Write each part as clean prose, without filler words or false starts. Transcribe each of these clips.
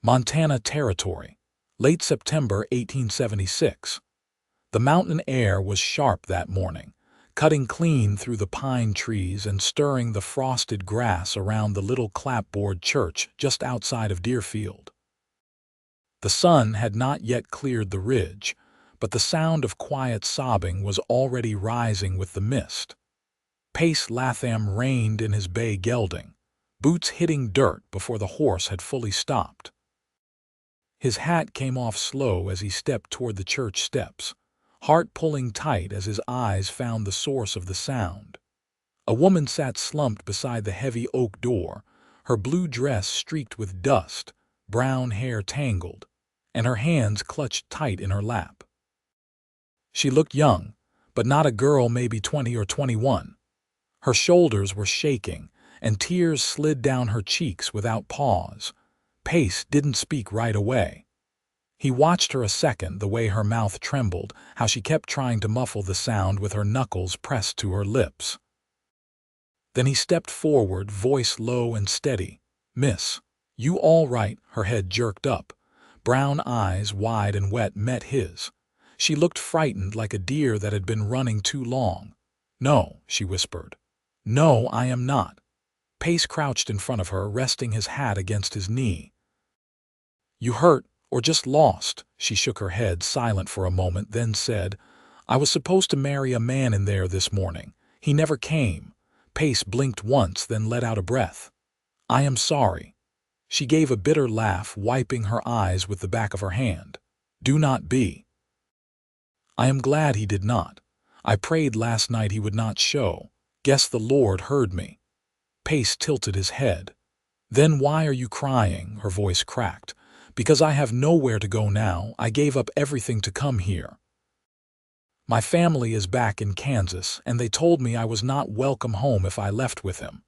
Montana Territory, late September 1876. The mountain air was sharp that morning, cutting clean through the pine trees and stirring the frosted grass around the little clapboard church just outside of Deerfield. The sun had not yet cleared the ridge, but the sound of quiet sobbing was already rising with the mist. Pace Latham reined in his bay gelding, boots hitting dirt before the horse had fully stopped. His hat came off slow as he stepped toward the church steps, heart pulling tight as his eyes found the source of the sound. A woman sat slumped beside the heavy oak door, her blue dress streaked with dust, brown hair tangled, and her hands clutched tight in her lap. She looked young, but not a girl, maybe 20 or 21. Her shoulders were shaking, and tears slid down her cheeks without pause. Pace didn't speak right away. He watched her a second, the way her mouth trembled, how she kept trying to muffle the sound with her knuckles pressed to her lips. Then he stepped forward, voice low and steady. "Miss, you all right?" Her head jerked up. Brown eyes, wide and wet, met his. She looked frightened, like a deer that had been running too long. "No," she whispered. "No, I am not." Pace crouched in front of her, resting his hat against his knee. "You hurt, or just lost?" She shook her head, silent for a moment, then said, "I was supposed to marry a man in there this morning. He never came." Pace blinked once, then let out a breath. "I am sorry." She gave a bitter laugh, wiping her eyes with the back of her hand. "Do not be." "I am glad he did not. I prayed last night he would not show. Guess the Lord heard me." Pace tilted his head. "Then why are you crying?" Her voice cracked. "Because I have nowhere to go now. I gave up everything to come here. My family is back in Kansas, and they told me I was not welcome home if I left with him."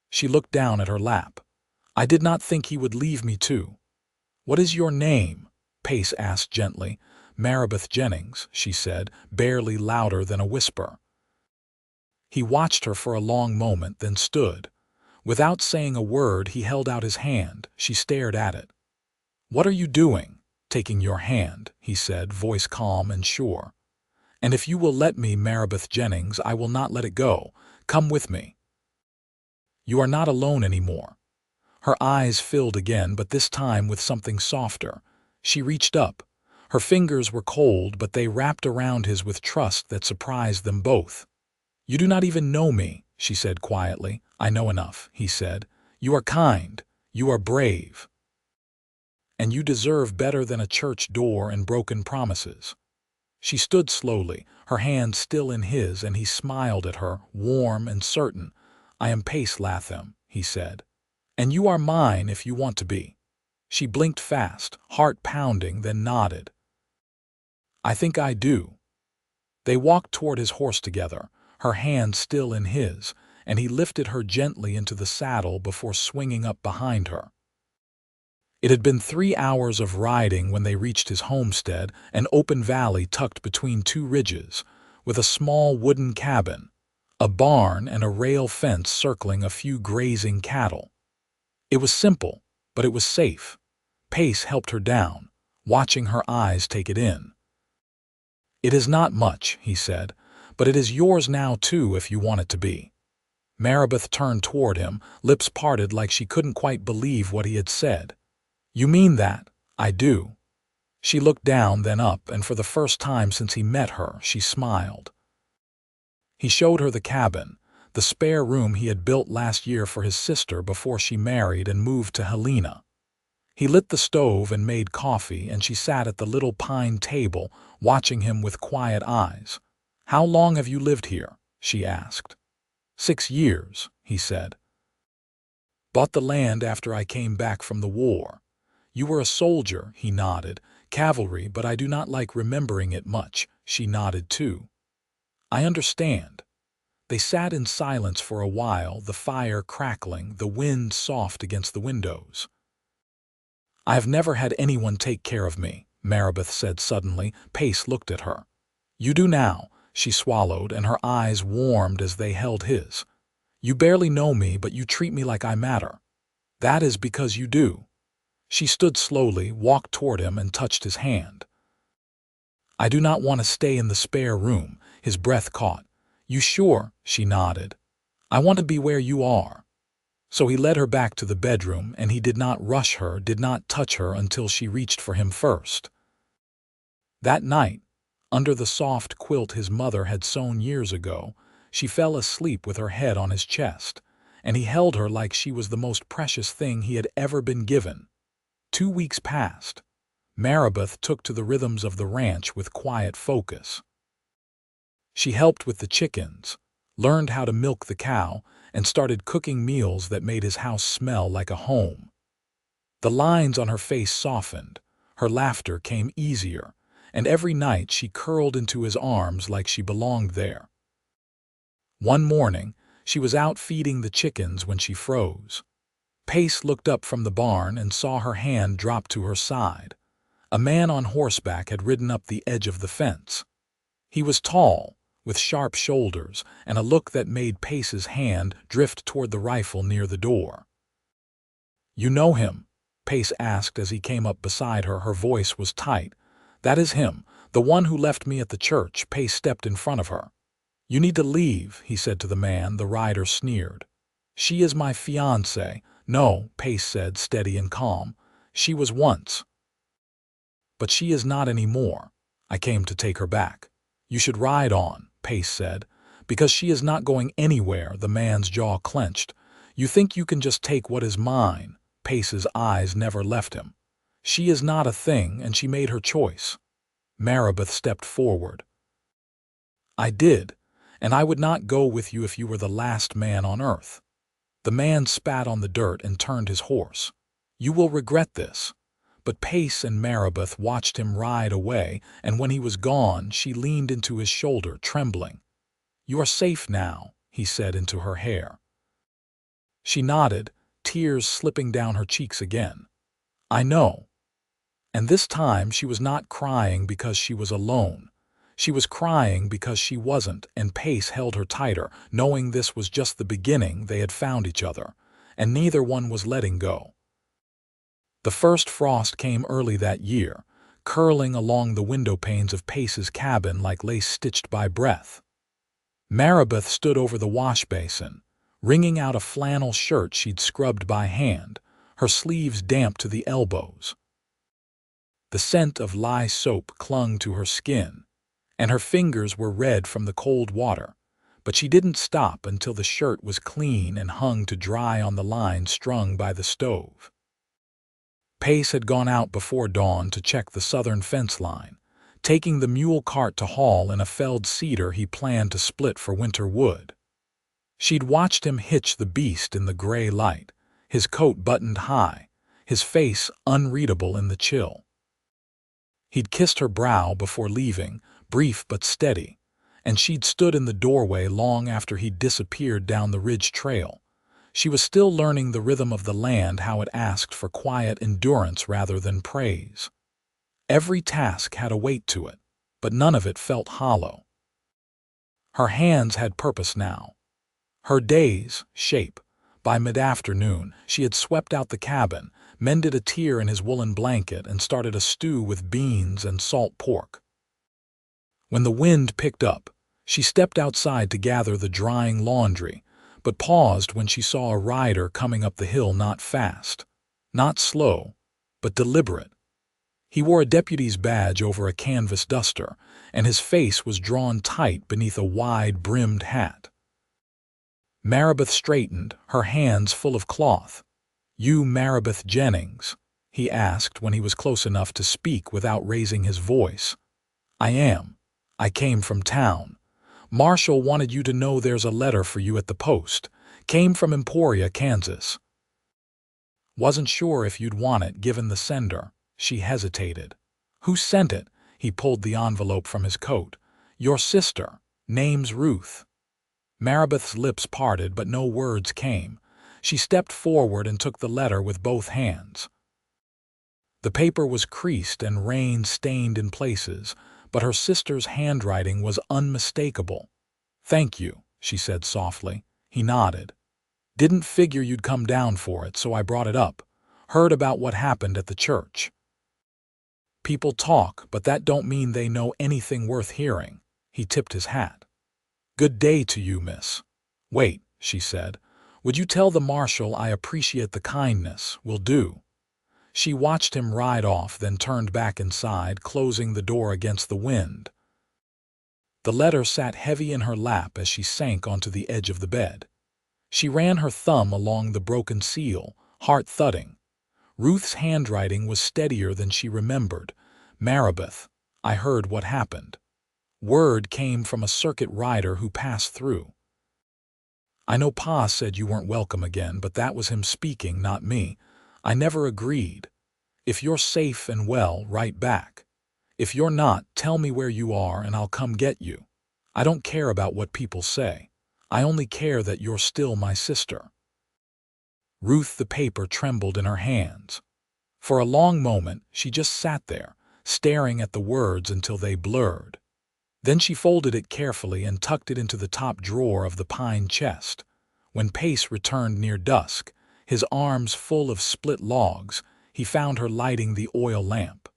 She looked down at her lap. "I did not think he would leave me too." "What is your name?" Pace asked gently. "Marabeth Jennings," she said, barely louder than a whisper. He watched her for a long moment, then stood. Without saying a word, he held out his hand. She stared at it. "What are you doing?" "Taking your hand," he said, voice calm and sure. "And if you will let me, Marabeth Jennings, I will not let it go. Come with me. You are not alone anymore." Her eyes filled again, but this time with something softer. She reached up. Her fingers were cold, but they wrapped around his with trust that surprised them both. "You do not even know me," she said quietly. "I know enough," he said. "You are kind. You are brave. And you deserve better than a church door and broken promises." She stood slowly, her hand still in his, and he smiled at her, warm and certain. "I am Pace Latham," he said. "And you are mine if you want to be." She blinked fast, heart pounding, then nodded. "I think I do." They walked toward his horse together, her hand still in his, and he lifted her gently into the saddle before swinging up behind her. It had been 3 hours of riding when they reached his homestead, an open valley tucked between two ridges, with a small wooden cabin, a barn, and a rail fence circling a few grazing cattle. It was simple, but it was safe. Pace helped her down, watching her eyes take it in. "It is not much," he said, "but it is yours now too if you want it to be." Marabeth turned toward him, lips parted like she couldn't quite believe what he had said. "You mean that?" "I do." She looked down, then up, and for the first time since he met her, she smiled. He showed her the cabin, the spare room he had built last year for his sister before she married and moved to Helena. He lit the stove and made coffee, and she sat at the little pine table, watching him with quiet eyes. "How long have you lived here?" she asked. 6 years, he said. "Bought the land after I came back from the war." "You were a soldier," he nodded. "Cavalry, but I do not like remembering it much." She nodded too. "I understand." They sat in silence for a while, the fire crackling, the wind soft against the windows. "I have never had anyone take care of me," Marabeth said suddenly. Pace looked at her. "You do now," she swallowed, and her eyes warmed as they held his. "You barely know me, but you treat me like I matter." "That is because you do." She stood slowly, walked toward him, and touched his hand. "I do not want to stay in the spare room," his breath caught. "You sure?" She nodded. "I want to be where you are." So he led her back to the bedroom, and he did not rush her, did not touch her until she reached for him first. That night, under the soft quilt his mother had sewn years ago, she fell asleep with her head on his chest, and he held her like she was the most precious thing he had ever been given. 2 weeks passed. Marabeth took to the rhythms of the ranch with quiet focus. She helped with the chickens, learned how to milk the cow, and started cooking meals that made his house smell like a home. The lines on her face softened, her laughter came easier, and every night she curled into his arms like she belonged there. One morning, she was out feeding the chickens when she froze. Pace looked up from the barn and saw her hand drop to her side. A man on horseback had ridden up the edge of the fence. He was tall, with sharp shoulders and a look that made Pace's hand drift toward the rifle near the door. "You know him?" Pace asked as he came up beside her. Her voice was tight. "That is him, the one who left me at the church." Pace stepped in front of her. "You need to leave," he said to the man. The rider sneered. "She is my fiancée." "No," Pace said, steady and calm. "She was once. But she is not anymore. I came to take her back." "You should ride on," Pace said, "because she is not going anywhere." The man's jaw clenched. "You think you can just take what is mine?" Pace's eyes never left him. "She is not a thing, and she made her choice." Marabeth stepped forward. "I did, and I would not go with you if you were the last man on earth." The man spat on the dirt and turned his horse. "You will regret this." But Pace and Marabeth watched him ride away, and when he was gone, she leaned into his shoulder, trembling. "You are safe now," he said into her hair. She nodded, tears slipping down her cheeks again. "I know." And this time she was not crying because she was alone. She was crying because she wasn't, and Pace held her tighter, knowing this was just the beginning. They had found each other, and neither one was letting go. The first frost came early that year, curling along the window panes of Pace's cabin like lace stitched by breath. Marabeth stood over the wash basin, wringing out a flannel shirt she'd scrubbed by hand, her sleeves damp to the elbows. The scent of lye soap clung to her skin, and her fingers were red from the cold water, but she didn't stop until the shirt was clean and hung to dry on the line strung by the stove. Pace had gone out before dawn to check the southern fence line, taking the mule cart to haul in a felled cedar he planned to split for winter wood. She'd watched him hitch the beast in the gray light, his coat buttoned high, his face unreadable in the chill. He'd kissed her brow before leaving, brief but steady, and she'd stood in the doorway long after he'd disappeared down the ridge trail. She was still learning the rhythm of the land, how it asked for quiet endurance rather than praise. Every task had a weight to it, but none of it felt hollow. Her hands had purpose now. Her days, shape. By mid-afternoon, she had swept out the cabin, mended a tear in his woolen blanket, and started a stew with beans and salt pork. When the wind picked up, she stepped outside to gather the drying laundry, but paused when she saw a rider coming up the hill, not fast, not slow, but deliberate. He wore a deputy's badge over a canvas duster, and his face was drawn tight beneath a wide-brimmed hat. Marabeth straightened, her hands full of cloth. "You Marabeth Jennings?" he asked when he was close enough to speak without raising his voice. "I am. I came from town. Marshall wanted you to know there's a letter for you at the post. Came from Emporia, Kansas." "Wasn't sure if you'd want it given the sender." She hesitated. "Who sent it?" He pulled the envelope from his coat. "Your sister. Name's Ruth." Marabeth's lips parted, but no words came. She stepped forward and took the letter with both hands. The paper was creased and rain-stained in places, but her sister's handwriting was unmistakable. "Thank you," she said softly. He nodded. "Didn't figure you'd come down for it, so I brought it up." Heard about what happened at the church. People talk, but that don't mean they know anything worth hearing. He tipped his hat. Good day to you, miss. Wait, she said. Would you tell the marshal I appreciate the kindness? Will do. She watched him ride off, then turned back inside, closing the door against the wind. The letter sat heavy in her lap as she sank onto the edge of the bed. She ran her thumb along the broken seal, heart thudding. Ruth's handwriting was steadier than she remembered. Marabeth, I heard what happened. Word came from a circuit rider who passed through. I know Pa said you weren't welcome again, but that was him speaking, not me. I never agreed. If you're safe and well, write back. If you're not, tell me where you are and I'll come get you. I don't care about what people say. I only care that you're still my sister. Ruth, the paper trembled in her hands. For a long moment, she just sat there, staring at the words until they blurred. Then she folded it carefully and tucked it into the top drawer of the pine chest. When Pace returned near dusk, his arms full of split logs, he found her lighting the oil lamp.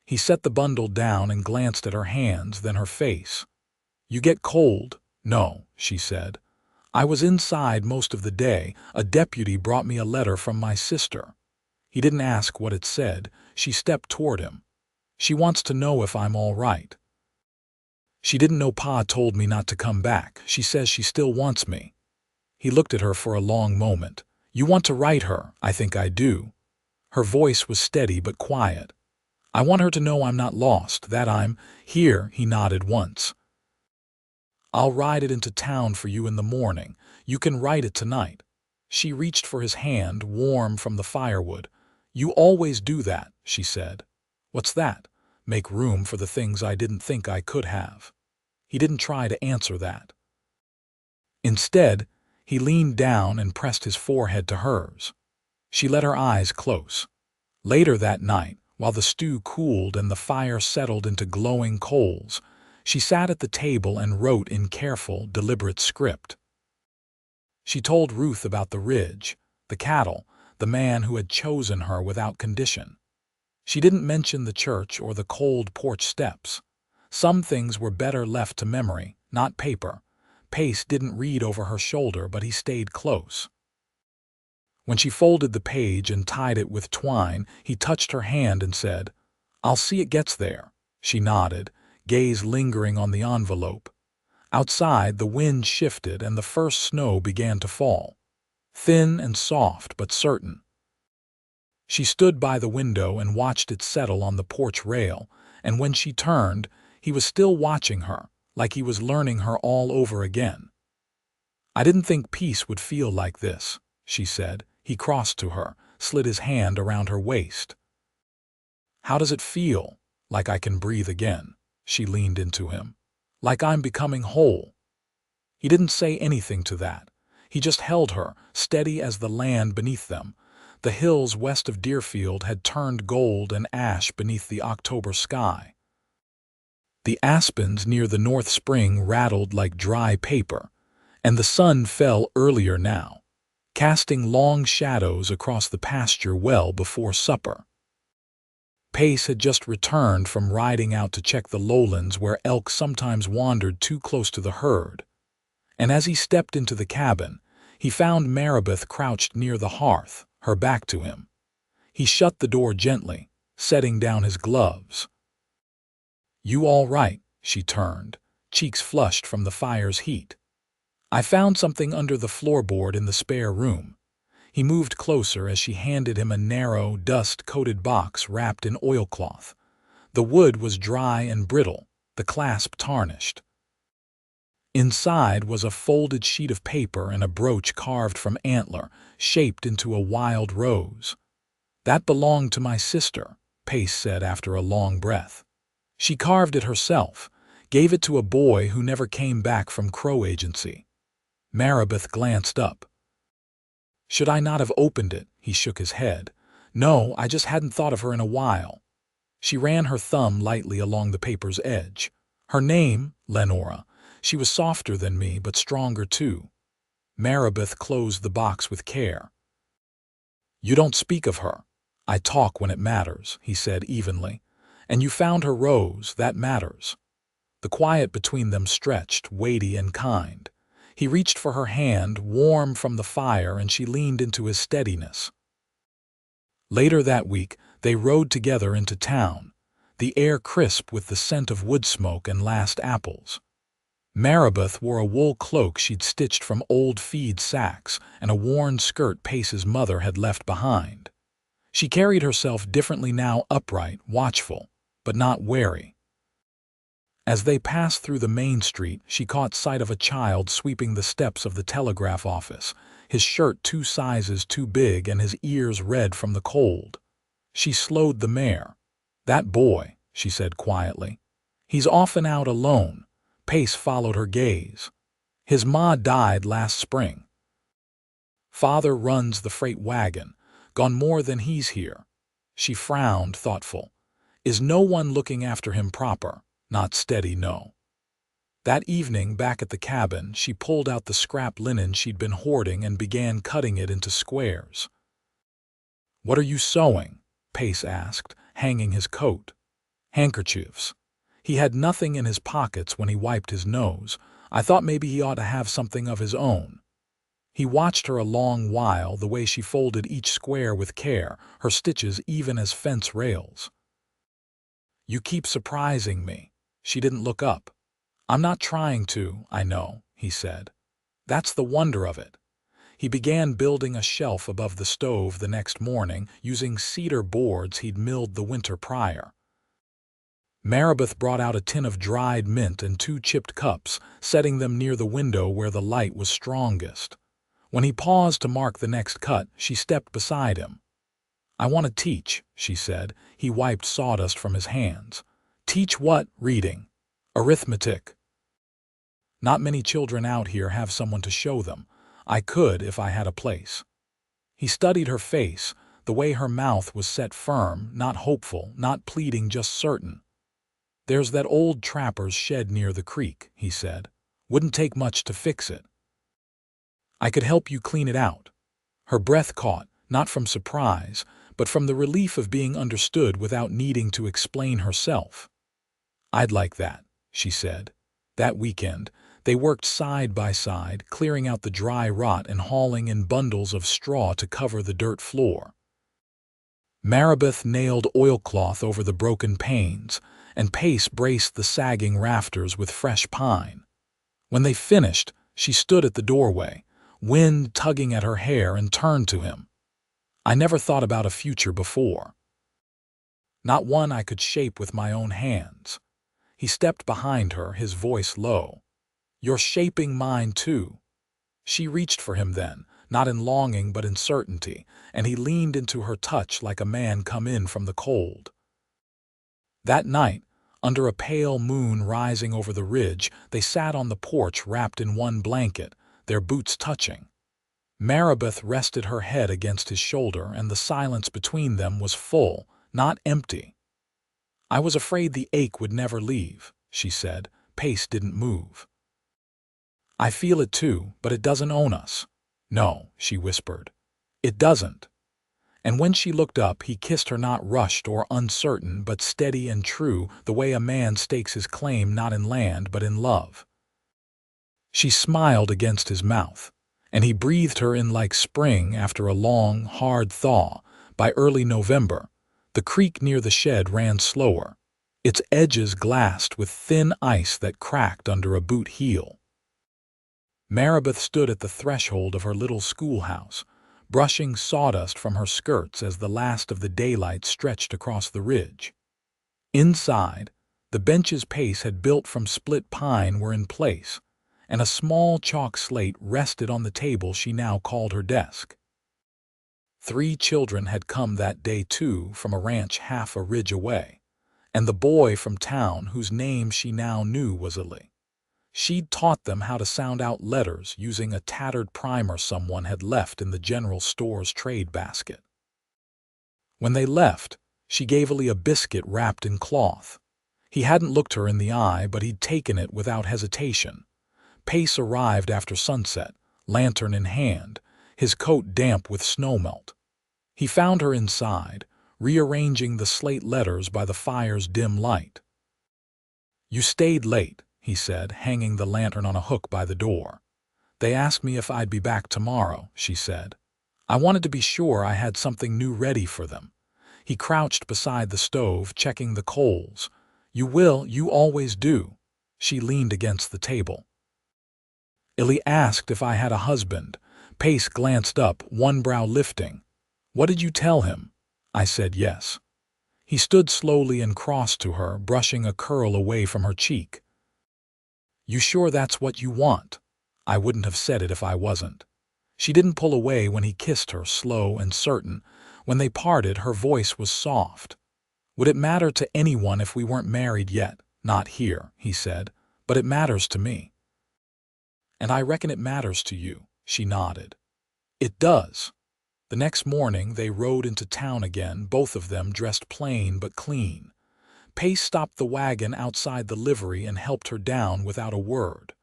He set the bundle down and glanced at her hands, then her face. You get cold? No, she said. I was inside most of the day. A deputy brought me a letter from my sister. He didn't ask what it said. She stepped toward him. She wants to know if I'm all right. She didn't know Pa told me not to come back. She says she still wants me. He looked at her for a long moment. You want to write her? I think I do. Her voice was steady but quiet. I want her to know I'm not lost, that I'm here. He nodded once. I'll ride it into town for you in the morning. You can write it tonight. She reached for his hand, warm from the firewood. You always do that, she said. What's that? Make room for the things I didn't think I could have. He didn't try to answer that. Instead, he leaned down and pressed his forehead to hers. She let her eyes close. Later that night, while the stew cooled and the fire settled into glowing coals, she sat at the table and wrote in careful, deliberate script. She told Ruth about the ridge, the cattle, the man who had chosen her without condition. She didn't mention the church or the cold porch steps. Some things were better left to memory, not paper. Pace didn't read over her shoulder, but he stayed close. When she folded the page and tied it with twine, he touched her hand and said, I'll see it gets there. She nodded, gaze lingering on the envelope. Outside, the wind shifted and the first snow began to fall. Thin and soft, but certain. She stood by the window and watched it settle on the porch rail, and when she turned, he was still watching her, like he was learning her all over again. I didn't think peace would feel like this, she said. He crossed to her, slid his hand around her waist. How does it feel? Like I can breathe again. She leaned into him. Like I'm becoming whole. He didn't say anything to that. He just held her, steady as the land beneath them. The hills west of Deerfield had turned gold and ash beneath the October sky. The aspens near the North Spring rattled like dry paper, and the sun fell earlier now, casting long shadows across the pasture well before supper. Pace had just returned from riding out to check the lowlands where elk sometimes wandered too close to the herd, and as he stepped into the cabin, he found Marabeth crouched near the hearth, her back to him. He shut the door gently, setting down his gloves. You all right? She turned, cheeks flushed from the fire's heat. I found something under the floorboard in the spare room. He moved closer as she handed him a narrow, dust-coated box wrapped in oilcloth. The wood was dry and brittle, the clasp tarnished. Inside was a folded sheet of paper and a brooch carved from antler, shaped into a wild rose. That belonged to my sister, Pace said after a long breath. She carved it herself, gave it to a boy who never came back from Crow Agency. Marabeth glanced up. Should I not have opened it? He shook his head. No, I just hadn't thought of her in a while. She ran her thumb lightly along the paper's edge. Her name, Lenora. She was softer than me, but stronger too. Marabeth closed the box with care. "You don't speak of her. I talk when it matters," he said evenly. "And you found her rose, that matters." The quiet between them stretched, weighty and kind. He reached for her hand, warm from the fire, and she leaned into his steadiness. Later that week, they rode together into town, the air crisp with the scent of wood smoke and last apples. Marrow wore a wool cloak she'd stitched from old feed sacks and a worn skirt Pace's mother had left behind. She carried herself differently now, upright, watchful, but not wary. As they passed through the main street, she caught sight of a child sweeping the steps of the telegraph office, his shirt 2 sizes too big and his ears red from the cold. She slowed the mare. "That boy," she said quietly. "He's often out alone." Pace followed her gaze. "His ma died last spring. Father runs the freight wagon, gone more than he's here." She frowned, thoughtful. "Is no one looking after him proper? Not steady, no." That evening, back at the cabin, she pulled out the scrap linen she'd been hoarding and began cutting it into squares. "What are you sewing?" Pace asked, hanging his coat. "Handkerchiefs." He had nothing in his pockets when he wiped his nose. "I thought maybe he ought to have something of his own." He watched her a long while, the way she folded each square with care, her stitches even as fence rails. "You keep surprising me." She didn't look up. "I'm not trying to, I know," he said. "That's the wonder of it." He began building a shelf above the stove the next morning, using cedar boards he'd milled the winter prior. Marrow brought out a tin of dried mint and 2 chipped cups, setting them near the window where the light was strongest. When he paused to mark the next cut, she stepped beside him. "I want to teach," she said. He wiped sawdust from his hands. "Teach what?" "Reading. Arithmetic. Not many children out here have someone to show them. I could if I had a place." He studied her face, the way her mouth was set firm, not hopeful, not pleading, just certain. "There's that old trapper's shed near the creek," he said. "Wouldn't take much to fix it. I could help you clean it out." Her breath caught, not from surprise, but from the relief of being understood without needing to explain herself. "I'd like that," she said. That weekend, they worked side by side, clearing out the dry rot and hauling in bundles of straw to cover the dirt floor. Marrow nailed oilcloth over the broken panes, and Pace braced the sagging rafters with fresh pine. When they finished, she stood at the doorway, wind tugging at her hair, and turned to him. "I never thought about a future before. Not one I could shape with my own hands." He stepped behind her, his voice low. "You're shaping mine too." She reached for him then, not in longing but in certainty, and he leaned into her touch like a man come in from the cold. That night, under a pale moon rising over the ridge, they sat on the porch wrapped in one blanket, their boots touching. Marrow rested her head against his shoulder, and the silence between them was full, not empty. "I was afraid the ache would never leave," she said. Pace didn't move. "I feel it too, but it doesn't own us." "No," she whispered. "It doesn't." And when she looked up, he kissed her, not rushed or uncertain, but steady and true, the way a man stakes his claim not in land but in love. She smiled against his mouth, and he breathed her in like spring after a long, hard thaw. By early November, the creek near the shed ran slower, its edges glassed with thin ice that cracked under a boot heel. Marrow stood at the threshold of her little schoolhouse, brushing sawdust from her skirts as the last of the daylight stretched across the ridge. Inside, the benches Pace had built from split pine were in place, and a small chalk slate rested on the table she now called her desk. 3 children had come that day too, from a ranch half a ridge away, and the boy from town whose name she now knew was Ali. She'd taught them how to sound out letters using a tattered primer someone had left in the general store's trade basket. When they left, she gave Ali a biscuit wrapped in cloth. He hadn't looked her in the eye, but he'd taken it without hesitation. Pace arrived after sunset, lantern in hand, his coat damp with snowmelt. He found her inside, rearranging the slate letters by the fire's dim light. "You stayed late," he said, hanging the lantern on a hook by the door. "They asked me if I'd be back tomorrow," she said. "I wanted to be sure I had something new ready for them." He crouched beside the stove, checking the coals. "You will, you always do." She leaned against the table. "Illy asked if I had a husband." Pace glanced up, one brow lifting. "What did you tell him?" "I said yes." He stood slowly and crossed to her, brushing a curl away from her cheek. "You sure that's what you want?" "I wouldn't have said it if I wasn't." She didn't pull away when he kissed her, slow and certain. When they parted, her voice was soft. "Would it matter to anyone if we weren't married yet?" "Not here," he said, "but it matters to me." "And I reckon it matters to you," she nodded. "It does." The next morning they rode into town again, both of them dressed plain but clean. Pace stopped the wagon outside the livery and helped her down without a word.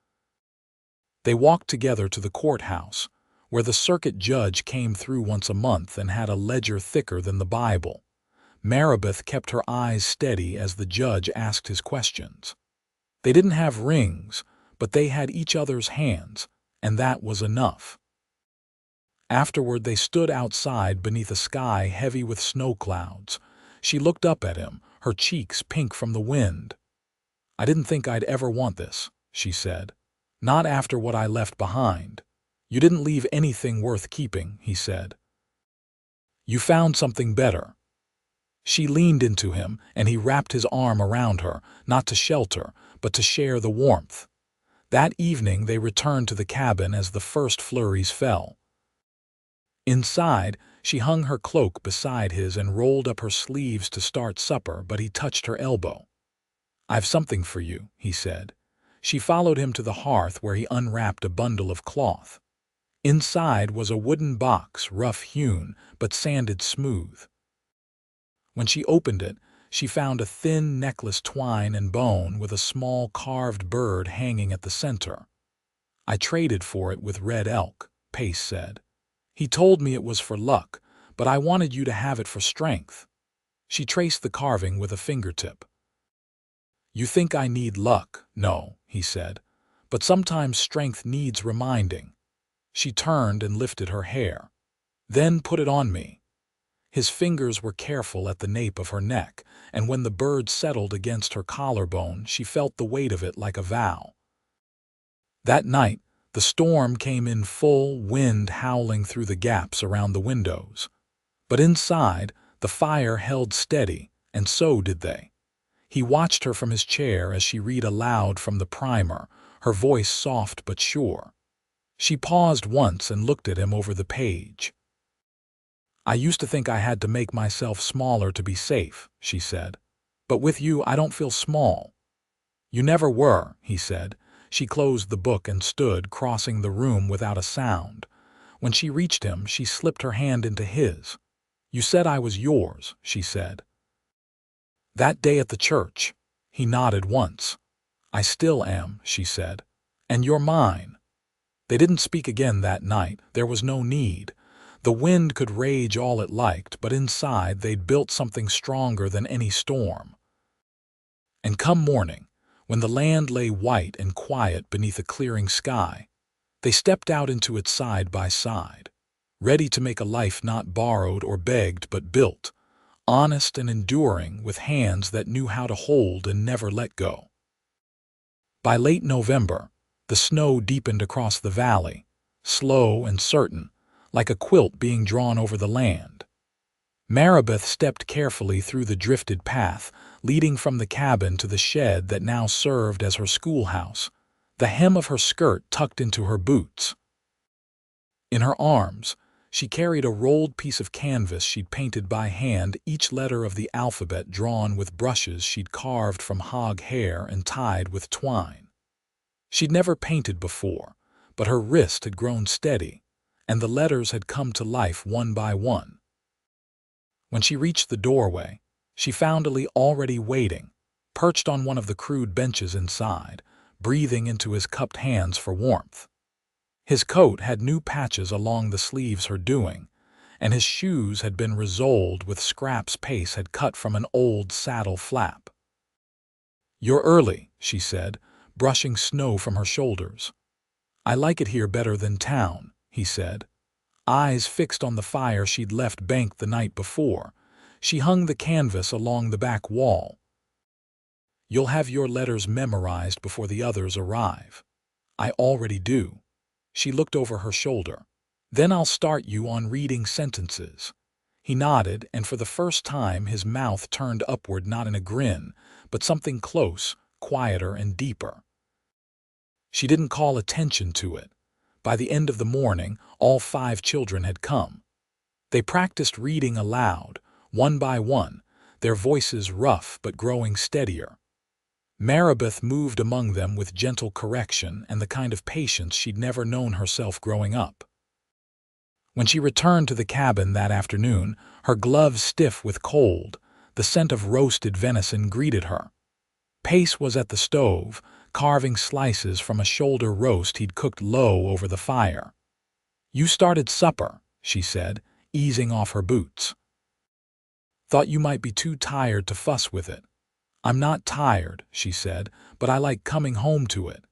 They walked together to the courthouse, where the circuit judge came through once a month and had a ledger thicker than the Bible. Marrow kept her eyes steady as the judge asked his questions. They didn't have rings, but they had each other's hands, and that was enough. Afterward they stood outside beneath a sky heavy with snow clouds. She looked up at him, her cheeks pink from the wind. "I didn't think I'd ever want this," she said. "Not after what I left behind." "You didn't leave anything worth keeping," he said. "You found something better." She leaned into him, and he wrapped his arm around her, not to shelter, but to share the warmth. That evening they returned to the cabin as the first flurries fell. Inside, she hung her cloak beside his and rolled up her sleeves to start supper, but he touched her elbow. "I've something for you," he said. She followed him to the hearth where he unwrapped a bundle of cloth. Inside was a wooden box, rough-hewn, but sanded smooth. When she opened it, she found a thin necklace twine and bone with a small carved bird hanging at the center. "I traded for it with Red Elk," Pace said. "He told me it was for luck, but I wanted you to have it for strength." She traced the carving with a fingertip. "You think I need luck?" "No," he said. "But sometimes strength needs reminding." She turned and lifted her hair. "Then put it on me." His fingers were careful at the nape of her neck, and when the bird settled against her collarbone, she felt the weight of it like a vow. That night, the storm came in full, wind howling through the gaps around the windows. But inside, the fire held steady, and so did they. He watched her from his chair as she read aloud from the primer, her voice soft but sure. She paused once and looked at him over the page. "I used to think I had to make myself smaller to be safe," she said. "But with you, I don't feel small." "You never were," he said. She closed the book and stood, crossing the room without a sound. When she reached him, she slipped her hand into his. "You said I was yours," she said. "That day at the church." He nodded once. "I still am," she said. "And you're mine." They didn't speak again that night. There was no need. The wind could rage all it liked, but inside they'd built something stronger than any storm. And come morning, when the land lay white and quiet beneath a clearing sky, they stepped out into it side by side, ready to make a life not borrowed or begged but built, honest and enduring, with hands that knew how to hold and never let go. By late November, the snow deepened across the valley, slow and certain, like a quilt being drawn over the land. Marrow stepped carefully through the drifted path, leading from the cabin to the shed that now served as her schoolhouse, the hem of her skirt tucked into her boots. In her arms, she carried a rolled piece of canvas she'd painted by hand, each letter of the alphabet drawn with brushes she'd carved from hog hair and tied with twine. She'd never painted before, but her wrist had grown steady, and the letters had come to life one by one. When she reached the doorway, she found Illy already waiting, perched on one of the crude benches inside, breathing into his cupped hands for warmth. His coat had new patches along the sleeves, her doing, and his shoes had been resoled with scraps Pace had cut from an old saddle flap. "You're early," she said, brushing snow from her shoulders. "I like it here better than town," he said. Eyes fixed on the fire she'd left banked the night before. She hung the canvas along the back wall. "You'll have your letters memorized before the others arrive." "I already do." She looked over her shoulder. "Then I'll start you on reading sentences." He nodded, and for the first time his mouth turned upward, not in a grin, but something close, quieter and deeper. She didn't call attention to it. By the end of the morning, all 5 children had come. They practiced reading aloud, one by one, their voices rough but growing steadier. Marabeth moved among them with gentle correction and the kind of patience she'd never known herself growing up. When she returned to the cabin that afternoon, her gloves stiff with cold, the scent of roasted venison greeted her. Pace was at the stove, carving slices from a shoulder roast he'd cooked low over the fire. "You started supper," she said, easing off her boots. "Thought you might be too tired to fuss with it." "I'm not tired," she said, "but I like coming home to it."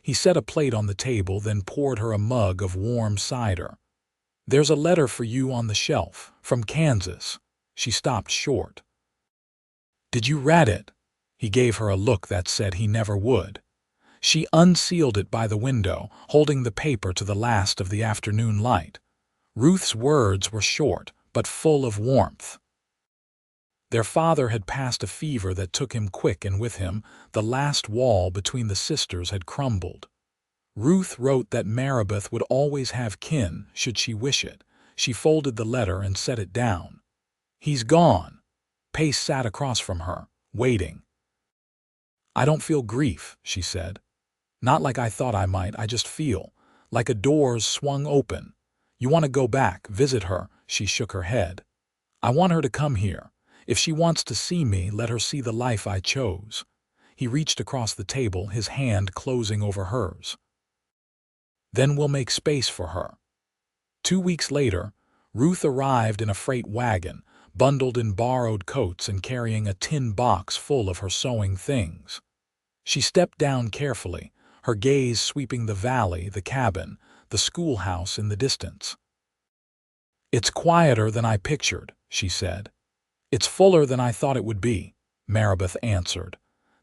He set a plate on the table, then poured her a mug of warm cider. "There's a letter for you on the shelf, from Kansas." She stopped short. "Did you read it?" He gave her a look that said he never would. She unsealed it by the window, holding the paper to the last of the afternoon light. Ruth's words were short, but full of warmth. Their father had passed a fever that took him quick, and with him, the last wall between the sisters had crumbled. Ruth wrote that Marabeth would always have kin, should she wish it. She folded the letter and set it down. "He's gone." Pace sat across from her, waiting. "I don't feel grief," she said. "Not like I thought I might, I just feel like a door's swung open." "You want to go back, visit her?" She shook her head. "I want her to come here. If she wants to see me, let her see the life I chose." He reached across the table, his hand closing over hers. "Then we'll make space for her." 2 weeks later, Ruth arrived in a freight wagon, bundled in borrowed coats and carrying a tin box full of her sewing things. She stepped down carefully, her gaze sweeping the valley, the cabin, the schoolhouse in the distance. "It's quieter than I pictured," she said. "It's fuller than I thought it would be," Marabeth answered.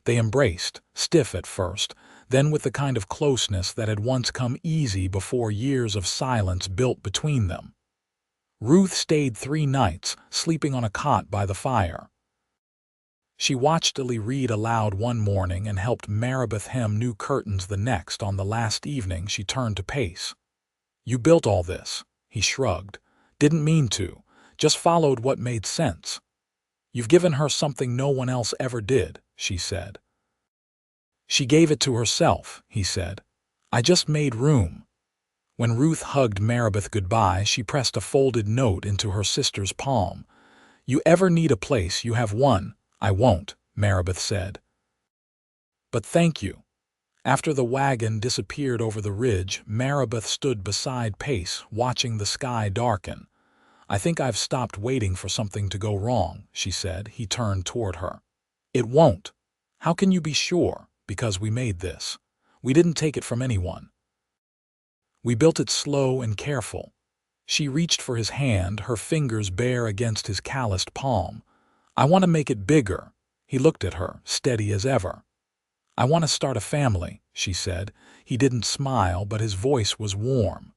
They embraced, stiff at first, then with the kind of closeness that had once come easy before years of silence built between them. Ruth stayed 3 nights, sleeping on a cot by the fire. She watched Ellie read aloud one morning and helped Marabeth hem new curtains the next. On the last evening, she turned to Pace. "You built all this," he shrugged. "Didn't mean to, just followed what made sense." "You've given her something no one else ever did," she said. "She gave it to herself," he said. "I just made room." When Ruth hugged Marabeth goodbye, she pressed a folded note into her sister's palm. "You ever need a place, you have one." "I won't," Marabeth said. "But thank you." After the wagon disappeared over the ridge, Marabeth stood beside Pace, watching the sky darken. "I think I've stopped waiting for something to go wrong," she said. He turned toward her. "It won't." "How can you be sure?" "Because we made this. We didn't take it from anyone. We built it slow and careful." She reached for his hand, her fingers bare against his calloused palm. "I want to make it bigger." He looked at her, steady as ever. "I want to start a family," she said. He didn't smile, but his voice was warm.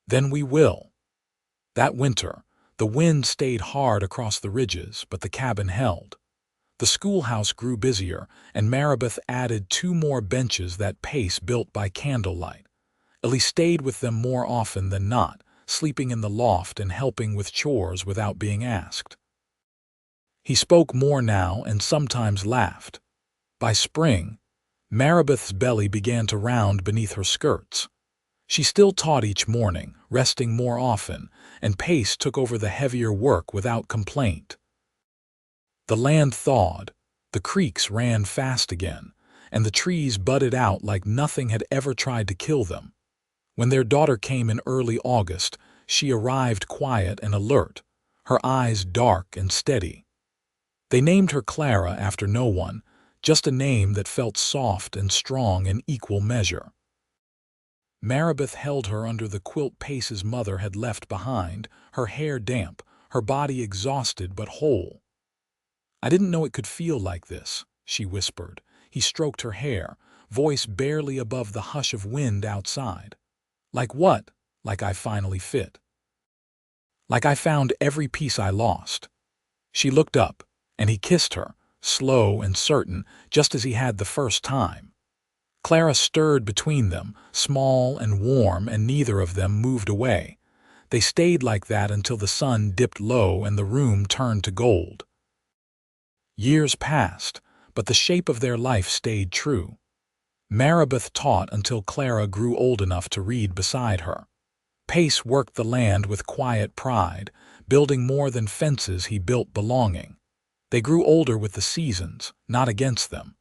"Then we will." That winter, the wind stayed hard across the ridges, but the cabin held. The schoolhouse grew busier, and Marabeth added 2 more benches that Pace built by candlelight. Ellie stayed with them more often than not, sleeping in the loft and helping with chores without being asked. He spoke more now and sometimes laughed. By spring, Marabeth's belly began to round beneath her skirts. She still taught each morning, resting more often, and Pace took over the heavier work without complaint. The land thawed, the creeks ran fast again, and the trees budded out like nothing had ever tried to kill them. When their daughter came in early August, She arrived quiet and alert, her eyes dark and steady. They named her Clara after no one, just a name that felt soft and strong in equal measure. Maribeth held her under the quilt Pace's mother had left behind, her hair damp, her body exhausted but whole. "I didn't know it could feel like this," she whispered. He stroked her hair, voice barely above the hush of wind outside. "Like what?" "Like I finally fit. Like I found every piece I lost." She looked up, and he kissed her, slow and certain, just as he had the first time. Clara stirred between them, small and warm, and neither of them moved away. They stayed like that until the sun dipped low and the room turned to gold. Years passed, but the shape of their life stayed true. Maribeth taught until Clara grew old enough to read beside her. Pace worked the land with quiet pride, building more than fences he built belonging. They grew older with the seasons, not against them.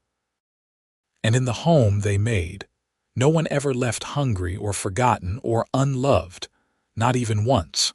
And in the home they made, no one ever left hungry or forgotten or unloved, not even once.